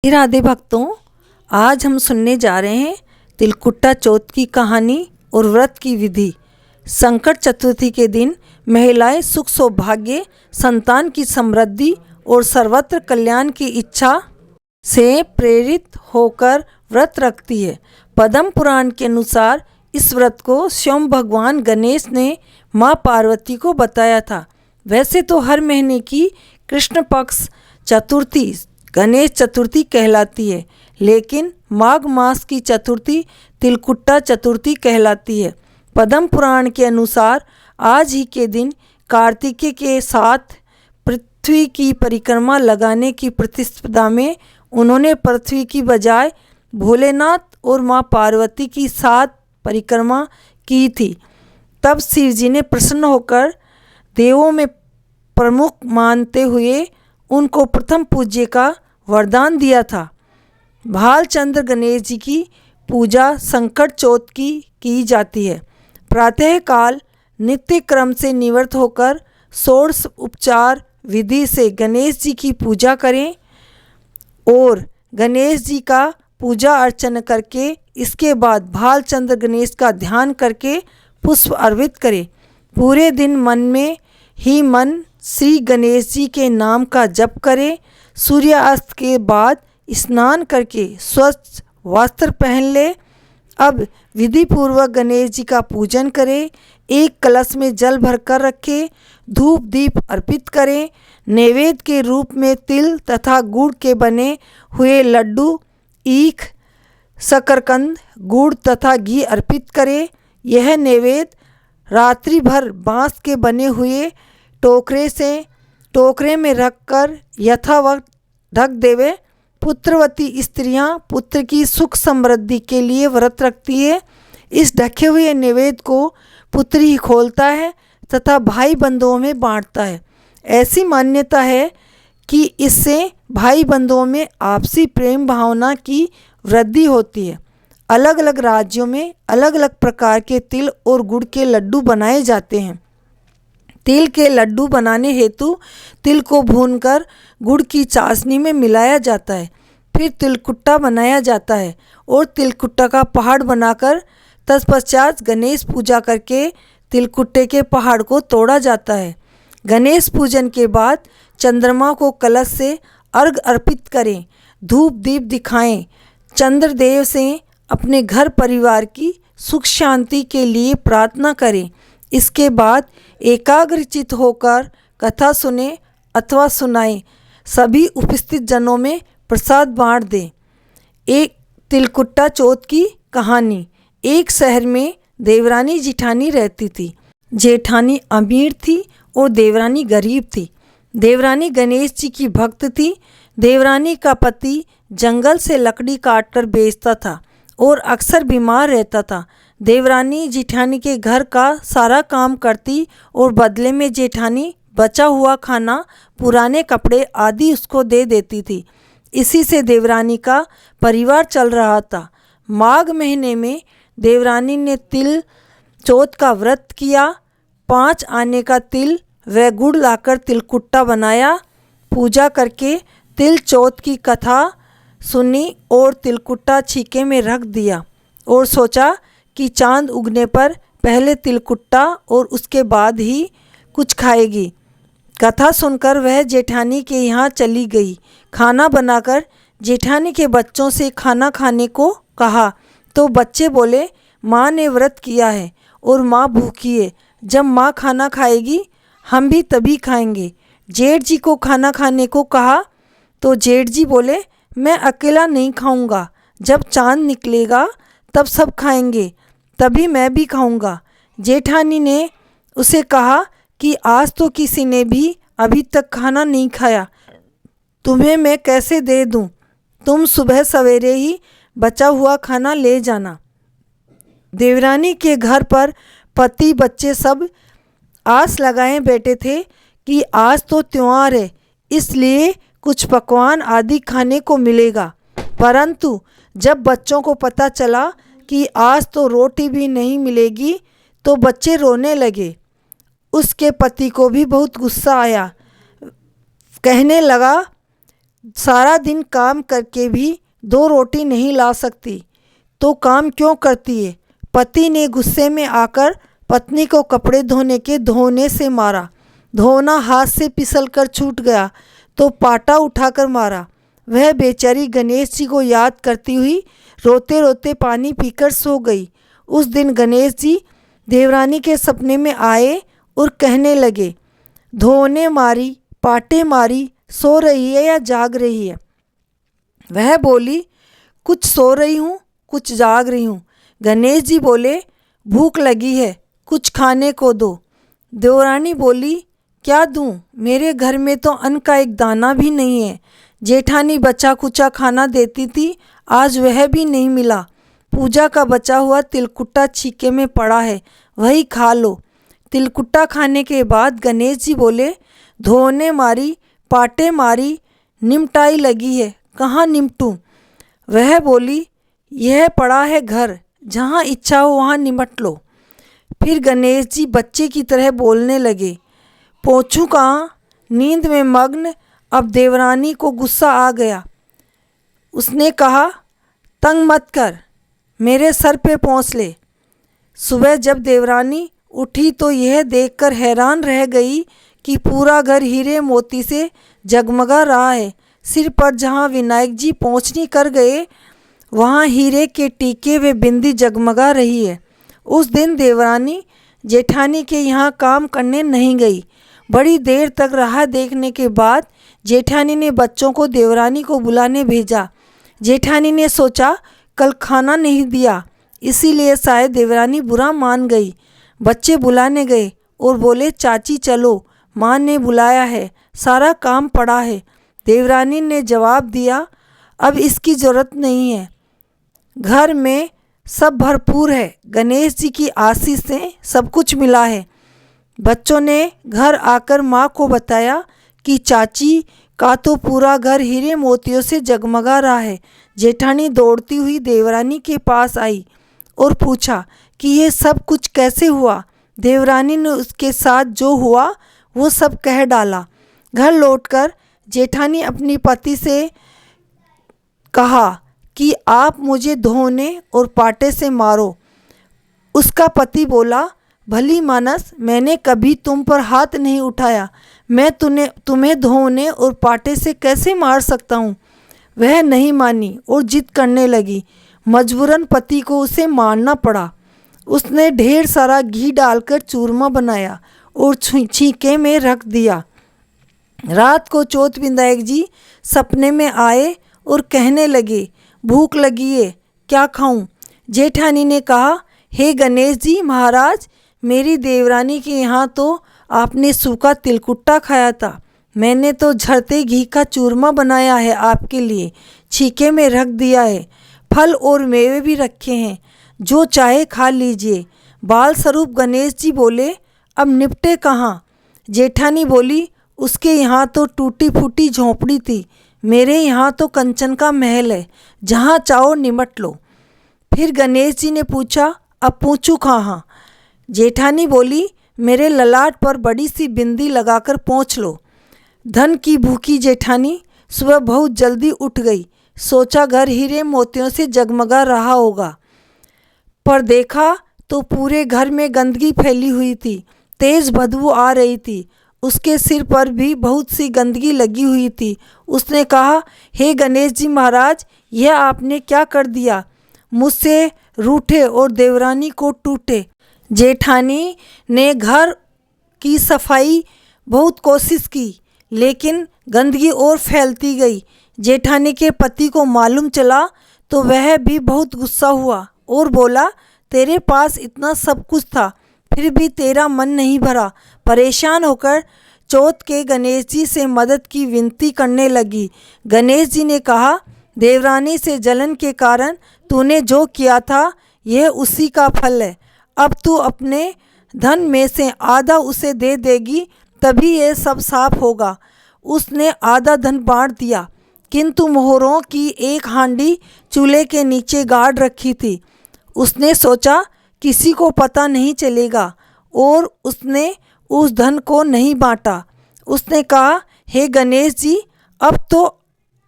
राधे भक्तों, आज हम सुनने जा रहे हैं तिलकुट्टा चौथ की कहानी और व्रत की विधि। संकट चतुर्थी के दिन महिलाएं सुख सौभाग्य, संतान की समृद्धि और सर्वत्र कल्याण की इच्छा से प्रेरित होकर व्रत रखती है। पद्म पुराण के अनुसार इस व्रत को स्वयं भगवान गणेश ने मां पार्वती को बताया था। वैसे तो हर महीने की कृष्ण पक्ष चतुर्थी गणेश चतुर्थी कहलाती है, लेकिन माघ मास की चतुर्थी तिलकुट्टा चतुर्थी कहलाती है। पद्म पुराण के अनुसार आज ही के दिन कार्तिकेय के साथ पृथ्वी की परिक्रमा लगाने की प्रतिस्पर्धा में उन्होंने पृथ्वी की बजाय भोलेनाथ और मां पार्वती की साथ परिक्रमा की थी। तब शिव जी ने प्रसन्न होकर देवों में प्रमुख मानते हुए उनको प्रथम पूज्य का वरदान दिया था। भालचंद्र गणेश जी की पूजा संकट चौथ की जाती है। प्रातःकाल नित्य क्रम से निवृत्त होकर षोडश उपचार विधि से गणेश जी की पूजा करें और गणेश जी का पूजा अर्चना करके इसके बाद भालचंद्र गणेश का ध्यान करके पुष्प अर्पित करें। पूरे दिन मन में ही मन श्री गणेश जी के नाम का जप करें। सूर्यास्त के बाद स्नान करके स्वच्छ वस्त्र पहन ले। अब विधि पूर्वक गणेश जी का पूजन करें। एक कलश में जल भरकर रखें। धूप दीप अर्पित करें। नैवेद्य के रूप में तिल तथा गुड़ के बने हुए लड्डू, ईख, शकरकंद, गुड़ तथा घी अर्पित करें। यह नैवेद्य रात्रि भर बांस के बने हुए टोकरे में रखकर यथावत ढक देवे। पुत्रवती स्त्रियां पुत्र की सुख समृद्धि के लिए व्रत रखती है। इस ढके हुए नैवेद्य को पुत्र ही खोलता है तथा भाई बंधुओं में बांटता है। ऐसी मान्यता है कि इससे भाई बंधुओं में आपसी प्रेम भावना की वृद्धि होती है। अलग अलग राज्यों में अलग अलग प्रकार के तिल और गुड़ के लड्डू बनाए जाते हैं। तिल के लड्डू बनाने हेतु तिल को भूनकर गुड़ की चाशनी में मिलाया जाता है। फिर तिलकुट्टा बनाया जाता है और तिलकुट्टा का पहाड़ बनाकर तत्पश्चात गणेश पूजा करके तिलकुट्टे के पहाड़ को तोड़ा जाता है। गणेश पूजन के बाद चंद्रमा को कलश से अर्घ अर्पित करें। धूप दीप दिखाएं। चंद्रदेव से अपने घर परिवार की सुख शांति के लिए प्रार्थना करें। इसके बाद एकाग्रचित होकर कथा सुने अथवा सुनाएं। सभी उपस्थित जनों में प्रसाद बांट दें। एक तिलकुट्टा चौथ की कहानी। एक शहर में देवरानी जेठानी रहती थी। जेठानी अमीर थी और देवरानी गरीब थी। देवरानी गणेश जी की भक्त थी। देवरानी का पति जंगल से लकड़ी काटकर बेचता था और अक्सर बीमार रहता था। देवरानी जेठानी के घर का सारा काम करती और बदले में जेठानी बचा हुआ खाना, पुराने कपड़े आदि उसको दे देती थी। इसी से देवरानी का परिवार चल रहा था। माघ महीने में देवरानी ने तिल चौथ का व्रत किया। 5 आने का तिल व गुड़ लाकर तिलकुट्टा बनाया। पूजा करके तिल चौथ की कथा सुनी और तिलकुट्टा छीके में रख दिया और सोचा कि चांद उगने पर पहले तिलकुट्टा और उसके बाद ही कुछ खाएगी। कथा सुनकर वह जेठानी के यहाँ चली गई। खाना बनाकर जेठानी के बच्चों से खाना खाने को कहा तो बच्चे बोले, माँ ने व्रत किया है और माँ भूखी है। जब माँ खाना खाएगी हम भी तभी खाएंगे। जेठ जी को खाना खाने को कहा तो जेठ जी बोले, मैं अकेला नहीं खाऊंगा। जब चांद निकलेगा तब सब खाएंगे, तभी मैं भी खाऊंगा। जेठानी ने उसे कहा कि आज तो किसी ने भी अभी तक खाना नहीं खाया, तुम्हें मैं कैसे दे दूं? तुम सुबह सवेरे ही बचा हुआ खाना ले जाना। देवरानी के घर पर पति बच्चे सब आस लगाए बैठे थे कि आज तो त्योहार है, इसलिए कुछ पकवान आदि खाने को मिलेगा। परंतु जब बच्चों को पता चला कि आज तो रोटी भी नहीं मिलेगी तो बच्चे रोने लगे। उसके पति को भी बहुत गुस्सा आया। कहने लगा, सारा दिन काम करके भी 2 रोटी नहीं ला सकती तो काम क्यों करती है। पति ने गुस्से में आकर पत्नी को कपड़े धोने से मारा। धोना हाथ से फिसल कर छूट गया तो पाटा उठाकर मारा। वह बेचारी गणेश जी को याद करती हुई रोते रोते पानी पीकर सो गई। उस दिन गणेश जी देवरानी के सपने में आए और कहने लगे, धोने मारी, पाटे मारी, सो रही है या जाग रही है। वह बोली, कुछ सो रही हूँ, कुछ जाग रही हूँ। गणेश जी बोले, भूख लगी है, कुछ खाने को दो। देवरानी बोली, क्या दूँ, मेरे घर में तो अन्न का एक दाना भी नहीं है। जेठानी बचा कुचा खाना देती थी, आज वह भी नहीं मिला। पूजा का बचा हुआ तिलकुट्टा छीके में पड़ा है, वही खा लो। तिलकुट्टा खाने के बाद गणेश जी बोले, धोने मारी, पाटे मारी, निमटाई लगी है, कहाँ निमटूं। वह बोली, यह पड़ा है घर, जहाँ इच्छा हो वहाँ निमट लो। फिर गणेश जी बच्चे की तरह बोलने लगे, पहुँचूँ कहाँ, नींद में मग्न। अब देवरानी को गुस्सा आ गया। उसने कहा, तंग मत कर, मेरे सर पे पहुँच ले। सुबह जब देवरानी उठी तो यह देखकर हैरान रह गई कि पूरा घर हीरे मोती से जगमगा रहा है। सिर पर जहाँ विनायक जी पहुँचनी कर गए, वहाँ हीरे के टीके व बिंदी जगमगा रही है। उस दिन देवरानी जेठानी के यहाँ काम करने नहीं गई। बड़ी देर तक राह देखने के बाद जेठानी ने बच्चों को देवरानी को बुलाने भेजा। जेठानी ने सोचा कल खाना नहीं दिया, इसीलिए शायद देवरानी बुरा मान गई। बच्चे बुलाने गए और बोले, चाची चलो, माँ ने बुलाया है, सारा काम पड़ा है। देवरानी ने जवाब दिया, अब इसकी ज़रूरत नहीं है, घर में सब भरपूर है, गणेश जी की आशीष से सब कुछ मिला है। बच्चों ने घर आकर माँ को बताया कि चाची का तो पूरा घर हीरे मोतियों से जगमगा रहा है। जेठानी दौड़ती हुई देवरानी के पास आई और पूछा कि ये सब कुछ कैसे हुआ। देवरानी ने उसके साथ जो हुआ वो सब कह डाला। घर लौटकर जेठानी अपनी पति से कहा कि आप मुझे धोने और पाटे से मारो। उसका पति बोला, भली मानस, मैंने कभी तुम पर हाथ नहीं उठाया, मैं तुम्हें धोने और पाटे से कैसे मार सकता हूँ। वह नहीं मानी और जिद करने लगी। मजबूरन पति को उसे मारना पड़ा। उसने ढेर सारा घी डालकर चूरमा बनाया और छीके में रख दिया। रात को चौथ विनायक जी सपने में आए और कहने लगे, भूख लगी है, क्या खाऊं। जेठानी ने कहा, हे गणेश जी महाराज, मेरी देवरानी के यहाँ तो आपने सूखा तिलकुट्टा खाया था, मैंने तो झरते घी का चूरमा बनाया है आपके लिए, छीके में रख दिया है, फल और मेवे भी रखे हैं, जो चाहे खा लीजिए। बाल स्वरूप गणेश जी बोले, अब निपटे कहाँ। जेठानी बोली, उसके यहाँ तो टूटी फूटी झोंपड़ी थी, मेरे यहाँ तो कंचन का महल है, जहाँ चाहो निमट लो। फिर गणेश जी ने पूछा, अब पूछूँ कहाँ। जेठानी बोली, मेरे ललाट पर बड़ी सी बिंदी लगाकर पहुँच लो। धन की भूखी जेठानी सुबह बहुत जल्दी उठ गई। सोचा घर हीरे मोतियों से जगमगा रहा होगा, पर देखा तो पूरे घर में गंदगी फैली हुई थी, तेज बदबू आ रही थी। उसके सिर पर भी बहुत सी गंदगी लगी हुई थी। उसने कहा, हे गणेश जी महाराज, यह आपने क्या कर दिया। मुझसे रूठे और देवरानी को टूटे। जेठानी ने घर की सफाई बहुत कोशिश की, लेकिन गंदगी और फैलती गई। जेठानी के पति को मालूम चला तो वह भी बहुत गुस्सा हुआ और बोला, तेरे पास इतना सब कुछ था, फिर भी तेरा मन नहीं भरा। परेशान होकर चौथ के गणेश जी से मदद की विनती करने लगी। गणेश जी ने कहा, देवरानी से जलन के कारण तूने जो किया था, यह उसी का फल है। अब तू अपने धन में से आधा उसे दे देगी, तभी यह सब साफ होगा। उसने आधा धन बांट दिया, किंतु मोहरों की एक हांडी चूल्हे के नीचे गाड़ रखी थी। उसने सोचा किसी को पता नहीं चलेगा, और उसने उस धन को नहीं बांटा। उसने कहा, हे गणेश जी, अब तो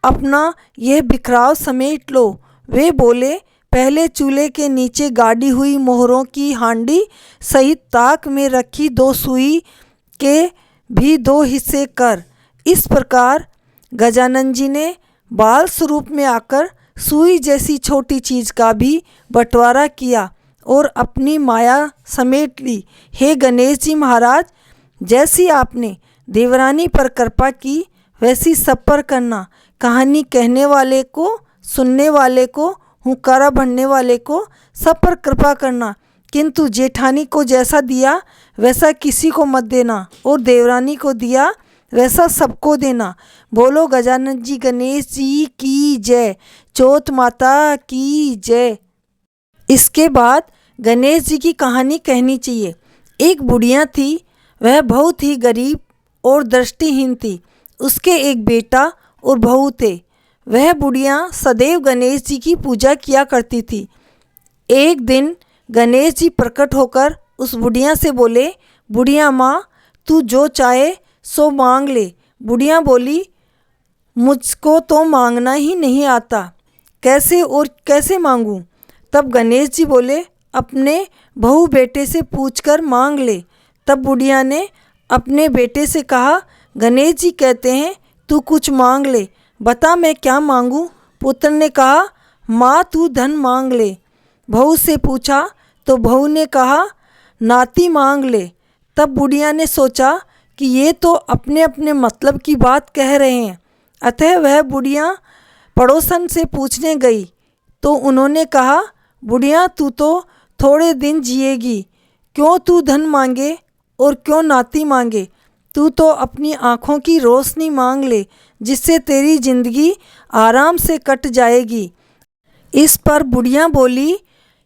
अपना यह बिखराव समेट लो। वे बोले, पहले चूल्हे के नीचे गाड़ी हुई मोहरों की हांडी सहित ताक में रखी 2 सुई के भी 2 हिस्से कर। इस प्रकार गजानन जी ने बाल स्वरूप में आकर सुई जैसी छोटी चीज़ का भी बंटवारा किया और अपनी माया समेट ली। हे गणेश जी महाराज, जैसी आपने देवरानी पर कृपा की वैसी सब पर करना। कहानी कहने वाले को, सुनने वाले को, हुंकारा भरने वाले को सब पर कृपा करना, किंतु जेठानी को जैसा दिया वैसा किसी को मत देना और देवरानी को दिया वैसा सबको देना। बोलो गजानन जी गणेश जी की जय, चौथ माता की जय। इसके बाद गणेश जी की कहानी कहनी चाहिए। एक बुढ़िया थी, वह बहुत ही गरीब और दृष्टिहीन थी। उसके एक बेटा और बहू थे। वह बुढ़िया सदैव गणेश जी की पूजा किया करती थी। एक दिन गणेश जी प्रकट होकर उस बुढ़िया से बोले, बुढ़िया माँ, तू जो चाहे सो मांग ले। बुढ़िया बोली, मुझको तो मांगना ही नहीं आता, कैसे और कैसे मांगूं? तब गणेश जी बोले, अपने बहू बेटे से पूछकर मांग ले। तब बुढ़िया ने अपने बेटे से कहा, गणेश जी कहते हैं तू कुछ मांग ले, बता मैं क्या मांगूं? पुत्र ने कहा, माँ तू धन मांग ले। बहू से पूछा तो बहू ने कहा, नाती मांग ले। तब बुढ़िया ने सोचा कि ये तो अपने अपने मतलब की बात कह रहे हैं, अतः वह बुढ़िया पड़ोसन से पूछने गई तो उन्होंने कहा, बुढ़िया तू तो थोड़े दिन जिएगी, क्यों तू धन मांगे और क्यों नाती मांगे? तू तो अपनी आँखों की रोशनी मांग ले, जिससे तेरी जिंदगी आराम से कट जाएगी। इस पर बुढ़िया बोली,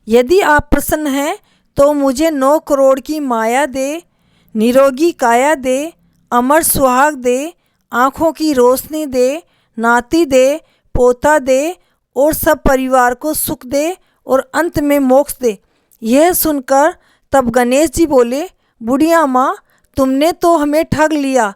यदि आप प्रसन्न हैं तो मुझे 9 करोड़ की माया दे, निरोगी काया दे, अमर सुहाग दे, आँखों की रोशनी दे, नाती दे, पोता दे और सब परिवार को सुख दे और अंत में मोक्ष दे। यह सुनकर तब गणेश जी बोले, बुढ़िया माँ, तुमने तो हमें ठग लिया,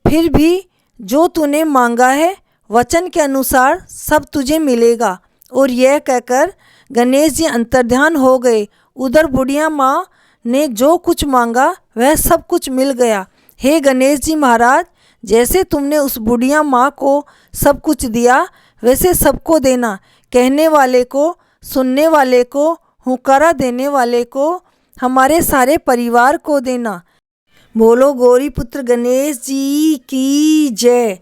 फिर भी जो तूने मांगा है वचन के अनुसार सब तुझे मिलेगा। और यह कहकर गणेश जी अंतर्ध्यान हो गए। उधर बुढ़िया माँ ने जो कुछ मांगा वह सब कुछ मिल गया। हे गणेश जी महाराज, जैसे तुमने उस बुढ़िया माँ को सब कुछ दिया वैसे सबको देना, कहने वाले को, सुनने वाले को, हुंकारा देने वाले को, हमारे सारे परिवार को देना। बोलो गौरी पुत्र गणेश जी की जय।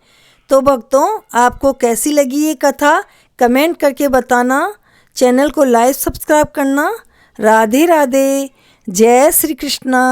तो भक्तों, आपको कैसी लगी ये कथा कमेंट करके बताना। चैनल को लाइक सब्सक्राइब करना। राधे राधे, जय श्री कृष्णा।